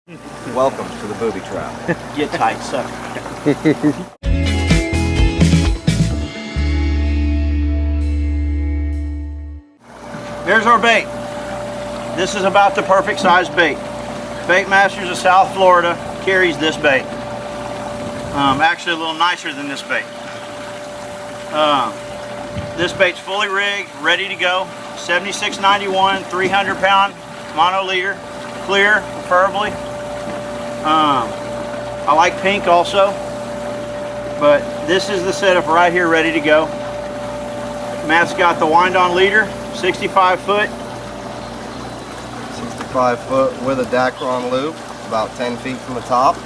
Welcome to the booby trap. Get tight, sucker. There's our bait. This is about the perfect size bait. Bait Masters of South Florida carries this bait. Actually a little nicer than this bait. This bait's fully rigged, ready to go. 7691, 300-pound monoliter, clear preferably. I like pink also, but this is the setup right here, ready to go. Matt's got the wind-on leader, 65 foot. 65 foot with a Dacron loop, about 10 feet from the top.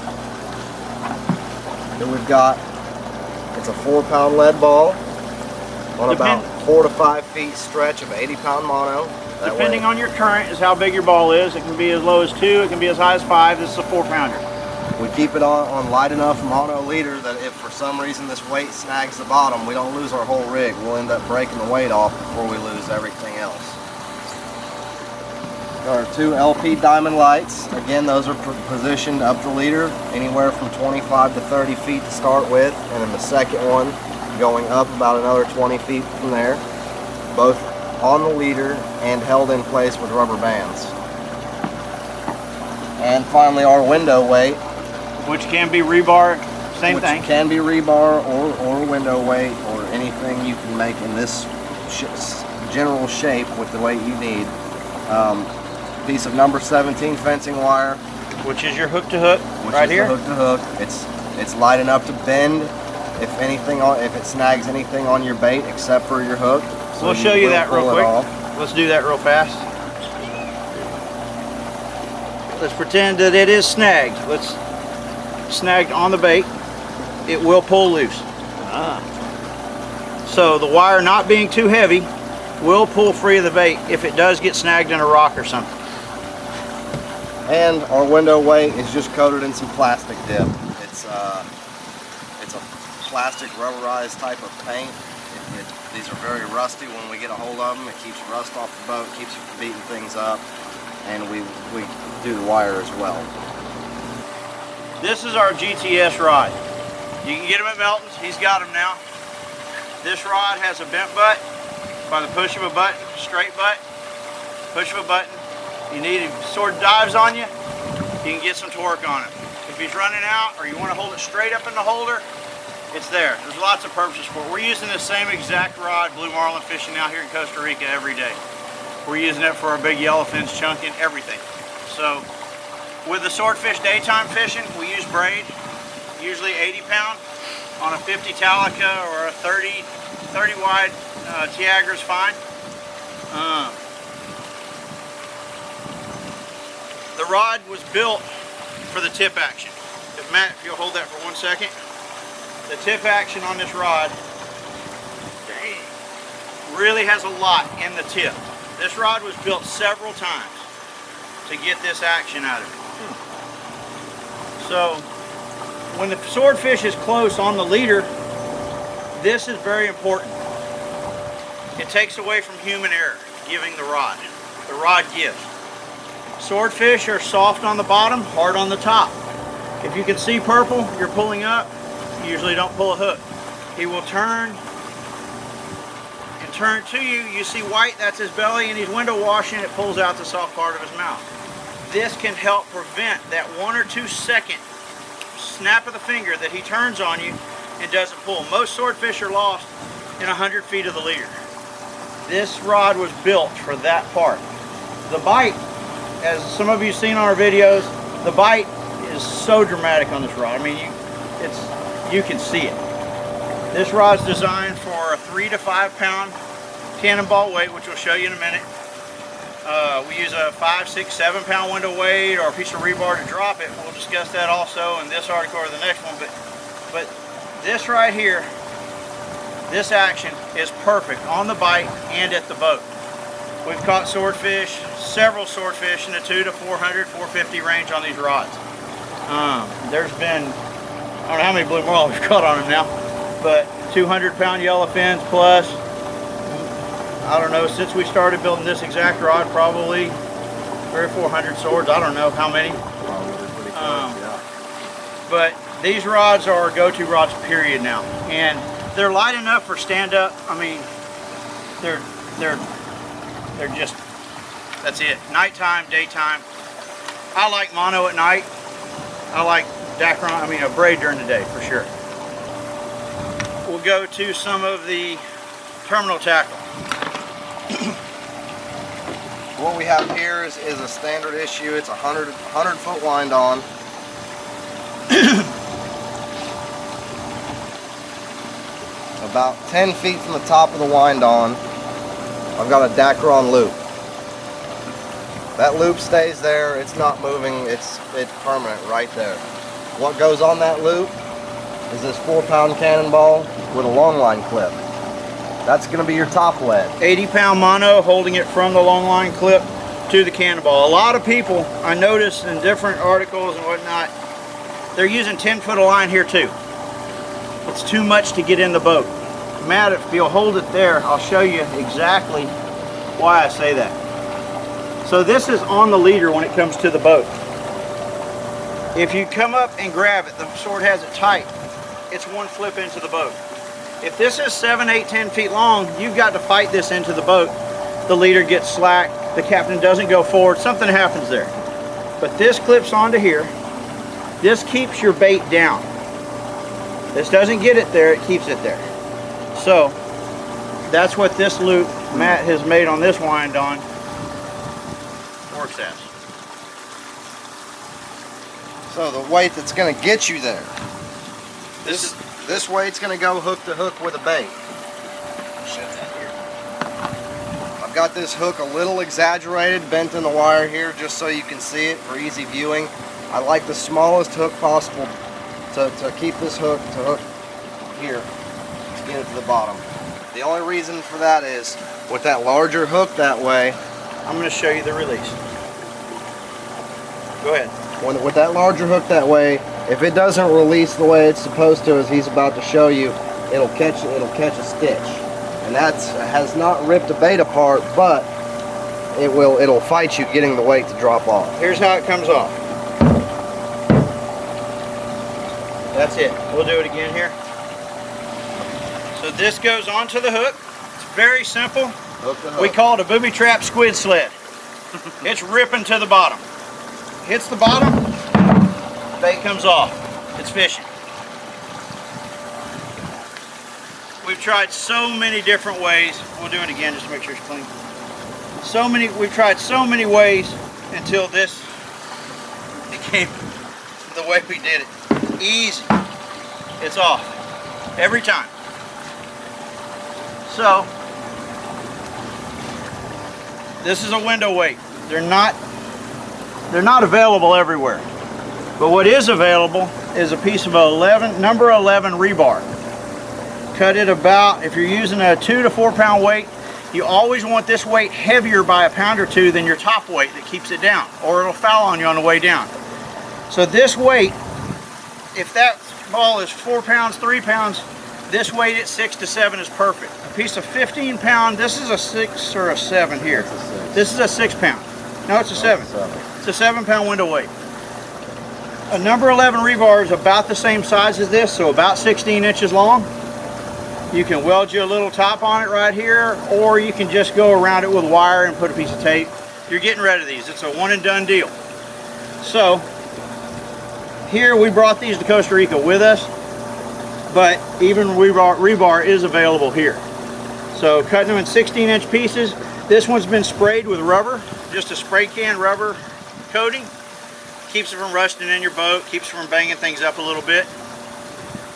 Then we've got, it's a 4-pound lead ball on about 4 to 5 feet stretch of 80-pound mono. Depending on your current is how big your ball is. It can be as low as 2, it can be as high as 5. This is a 4-pounder. We keep it on light enough mono leader that if for some reason this weight snags the bottom, we don't lose our whole rig. We'll end up breaking the weight off before we lose everything else. Got our 2 LP diamond lights. Again, those are positioned up the leader anywhere from 25 to 30 feet to start with, and then the second one going up about another 20 feet from there. Both on the leader and held in place with rubber bands. And finally our window weight, which can be rebar, same thing. Which can be rebar or window weight or anything you can make in this general shape with the weight you need. Piece of number 17 fencing wire, which is your hook to hook, right here. Hook to hook. It's light enough to bend if it snags anything on your bait except for your hook. So we'll show you that real quick. Let's do that real fast. Let's pretend that it is snagged. Let's snagged on the bait. It will pull loose. So the wire not being too heavy will pull free of the bait if it does get snagged in a rock or something. And our window weight is just coated in some plastic dip. It's a plastic rubberized type of paint. These are very rusty when we get a hold of them. It keeps rust off the boat, keeps you from beating things up, and we do the wire as well. This is our GTS rod. You can get them at Melton's. He's got them now. This rod has a bent butt. By the push of a button, straight butt, push of a button. You need it sort of dives on you, you can get some torque on it. If he's running out or you want to hold it straight up in the holder, it's there. There's lots of purposes for it. We're using the same exact rod blue marlin fishing out here in Costa Rica every day. We're using it for our big yellowfins, chunking, everything. So with the swordfish daytime fishing, we use braid, usually 80 pound on a 50 Talica or a 30 wide Tiagra's fine. The rod was built for the tip action. Matt, if you'll hold that for 1 second. The tip action on this rod really has a lot in the tip. This rod was built several times to get this action out of it. So when the swordfish is close on the leader, this is very important. It takes away from human error, giving the rod. The rod gives. Swordfish are soft on the bottom, hard on the top. If you can see purple, you're pulling up, you usually don't pull a hook. He will turn and turn to you. You see white, that's his belly, and he's window washing, it pulls out the soft part of his mouth. This can help prevent that 1 or 2 second snap of the finger that he turns on you and doesn't pull. Most swordfish are lost in 100 feet of the leader. This rod was built for that part. The bite, as some of you seen on our videos, the bite is so dramatic on this rod. I mean, you can see it. This rod's designed for a 3 to 5 pound cannonball weight, which we'll show you in a minute. We use a 5, 6, 7 pound window weight or a piece of rebar to drop it. We'll discuss that also in this article or the next one. But this right here, this action is perfect on the bite and at the boat. We've caught swordfish, several swordfish in the 2 to 400, 450 range on these rods. There's been, I don't know how many blue marlin we've caught on them now, but 200 pound yellowfins plus, I don't know, since we started building this exact rod, probably 300 or 400 swords. I don't know how many. Yeah. But these rods are go-to rods, period, now. And they're light enough for stand-up. I mean, they're just, that's it. Nighttime, daytime. I like mono at night. I like Dacron, I mean a braid during the day, for sure. We'll go to some of the terminal tackle. What we have here is a standard issue. It's a 100 foot wind on. About 10 feet from the top of the wind on, I've got a Dacron loop. That loop stays there. It's not moving. It's permanent right there. What goes on that loop is this 4-pound cannonball with a long line clip. That's going to be your top lead. 80-pound mono holding it from the long line clip to the cannonball. A lot of people, I noticed in different articles and whatnot, they're using 10 foot of line here too. It's too much to get in the boat. Matt, if you'll hold it there, I'll show you exactly why I say that. So this is on the leader when it comes to the boat. If you come up and grab it, the sword has it tight, it's one flip into the boat. If this is 7, 8, 10 feet long, you've got to fight this into the boat. The leader gets slack, the captain doesn't go forward, something happens there. But this clips onto here. This keeps your bait down. This doesn't get it there, it keeps it there. So, that's what this loop Matt has made on this wind on works as. So the weight that's going to get you there, this weight's going to go hook to hook with a bait. Shut that here. I've got this hook a little exaggerated, bent in the wire here just so you can see it for easy viewing. I like the smallest hook possible to keep this hook to hook here to get it to the bottom. The only reason for that is with that larger hook that way, I'm going to show you the release. Go ahead. with that larger hook that way, if it doesn't release the way it's supposed to, as he's about to show you, it'll catch a stitch, and that has not ripped a bait apart, but it'll fight you getting the weight to drop off. Here's how it comes off. That's it. We'll do it again here. So this goes onto the hook. It's very simple. Hook to hook. We call it a booby trap squid sled. It's ripping to the bottom. Hits the bottom, bait comes off. It's fishing. We've tried so many different ways. We'll do it again just to make sure it's clean. We've tried so many ways until this became the way we did it. Easy. It's off. Every time. So, this is a window weight. They're not available everywhere. But what is available is a piece of number 11 rebar. Cut it about, if you're using a 2 to 4 pound weight, you always want this weight heavier by a pound or two than your top weight that keeps it down, or it'll foul on you on the way down. So this weight, if that ball is 4 pounds, 3 pounds, this weight at 6 to 7 is perfect. A piece of 15 pound, this is a 6 or a 7 here. This is a 6 pound. No, it's a 7. It's a 7 pound window weight. A number 11 rebar is about the same size as this, so about 16 inches long. You can weld you a little top on it right here, or you can just go around it with wire and put a piece of tape. You're getting rid of these. It's a one and done deal. So, here we brought these to Costa Rica with us, but even rebar is available here. So cutting them in 16-inch pieces. This one's been sprayed with rubber, just a spray can rubber coating. Keeps it from rusting in your boat, keeps it from banging things up a little bit.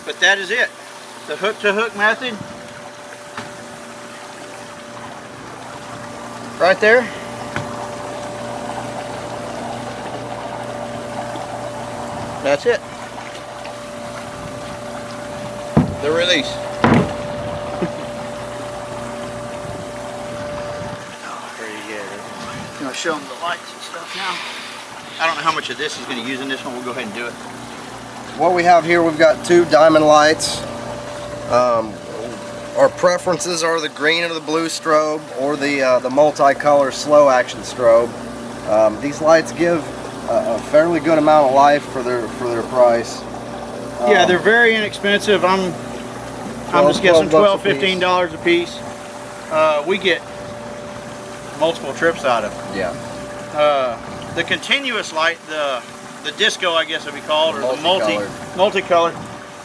But that is it. The hook to hook method. Right there. That's it. The release. Oh, pretty good. You know, show them the lights and stuff now. I don't know how much of this is going to use in this one. We'll go ahead and do it. What we have here, we've got 2 diamond lights. Our preferences are the green or the blue strobe, or the multicolor slow action strobe. These lights give a fairly good amount of life for their price. Yeah, they're very inexpensive. I'm just guessing $12, $15 a piece. We get multiple trips out of them. Yeah. The continuous light, the disco, I guess it'd be called, or the multicolored.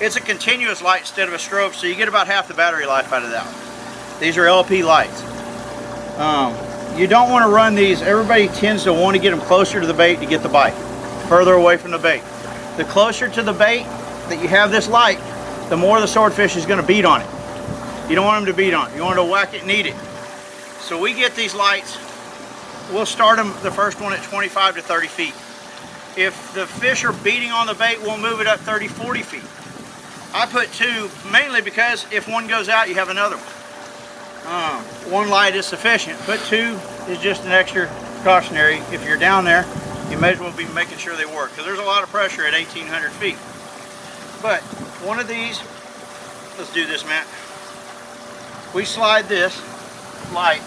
It's a continuous light instead of a strobe, so you get about half the battery life out of that one. These are LP lights. You don't want to run these. Everybody tends to want to get them closer to the bait to get the bite, further away from the bait. The closer to the bait that you have this light, the more the swordfish is going to beat on it. You don't want them to beat on it. You want them to whack it and eat it. So we get these lights. We'll start them, the first one, at 25 to 30 feet. If the fish are beating on the bait, we'll move it up 30, 40 feet. I put 2 mainly because if one goes out, you have another one. 1 light is sufficient, but 2 is just an extra cautionary. If you're down there, you may as well be making sure they work, because there's a lot of pressure at 1,800 feet. But one of these, let's do this, Matt. We slide this light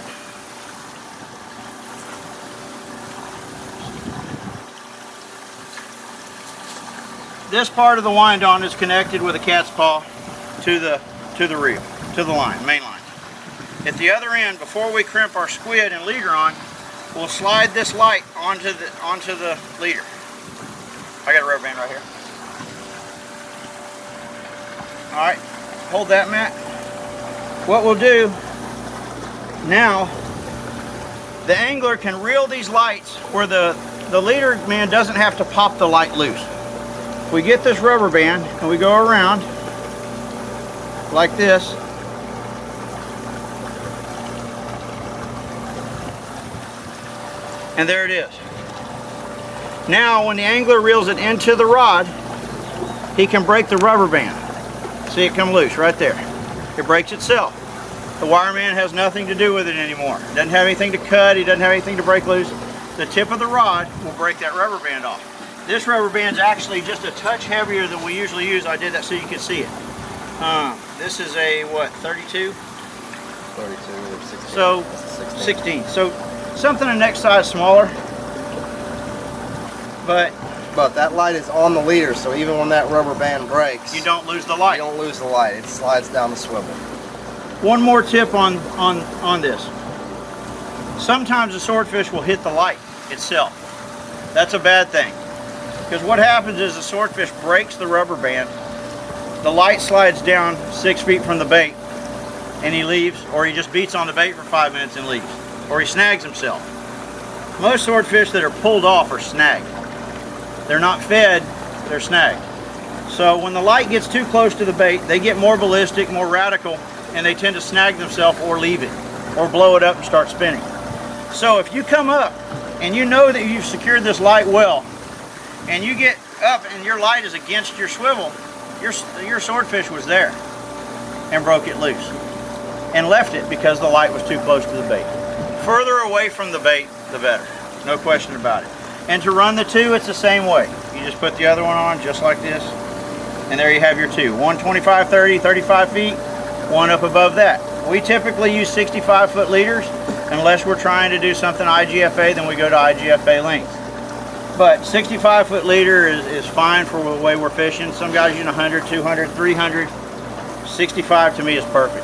this part of the wind on is connected with a cat's paw to the reel, to the line, main line. At the other end, before we crimp our squid and leader on, we'll slide this light onto the leader. I got a rubber band right here. All right, hold that, Matt. What we'll do now, the angler can reel these lights where the leader man doesn't have to pop the light loose. We get this rubber band and we go around like this. And there it is. Now when the angler reels it into the rod, he can break the rubber band. See it come loose right there. It breaks itself. The wireman has nothing to do with it anymore. Doesn't have anything to cut, he doesn't have anything to break loose. The tip of the rod will break that rubber band off. This rubber band's actually just a touch heavier than we usually use. I did that so you could see it. This is a, what, 32? 32 or 16. So, 16. So, something the next size smaller. But that light is on the leader, so even when that rubber band breaks, you don't lose the light. You don't lose the light. It slides down the swivel. One more tip on this. Sometimes the swordfish will hit the light itself. That's a bad thing. Because what happens is the swordfish breaks the rubber band, the light slides down 6 feet from the bait, and he leaves, or he just beats on the bait for 5 minutes and leaves. Or he snags himself. Most swordfish that are pulled off are snagged. They're not fed, they're snagged. So when the light gets too close to the bait, they get more ballistic, more radical, and they tend to snag themselves or leave it, or blow it up and start spinning. So if you come up and you know that you've secured this light well, and you get up and your light is against your swivel, your swordfish was there and broke it loose and left it because the light was too close to the bait. Further away from the bait, the better. No question about it. And to run the 2, it's the same way. You just put the other one on just like this, and there you have your 2. One 25, 30, 35 feet, one up above that. We typically use 65-foot leaders. Unless we're trying to do something IGFA, then we go to IGFA length. But 65-foot leader is fine for the way we're fishing. Some guys use 100, 200, 300. 65 to me is perfect.